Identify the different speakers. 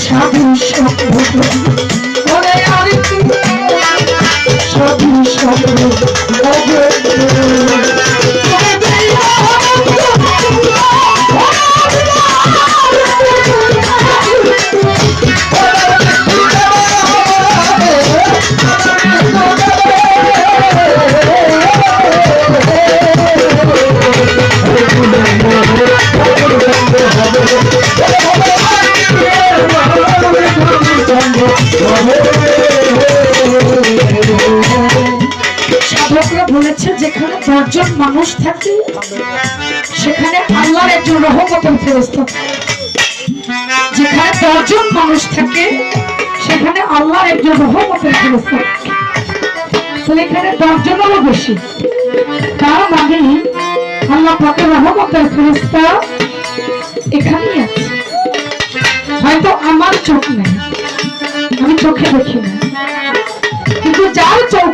Speaker 1: সাধু সাধু সাধকরা বলেছে যেখানে 10 জন মানুষ থাকে সেখানে আল্লাহর একজন রহমতের ফেরেশতা। যেখানে 10 জন মানুষ থাকে সেখানে আল্লাহর একজন রহমতের ফেরেশতা। এখানে 10 জনেরও বেশি, তার মানে আল্লাহ পাকের রহমতের ফেরেশতা এখানেই আছে। হয়তো আমার চোখ নেই, আমি চোখে দেখি না, কিন্তু যার চোখ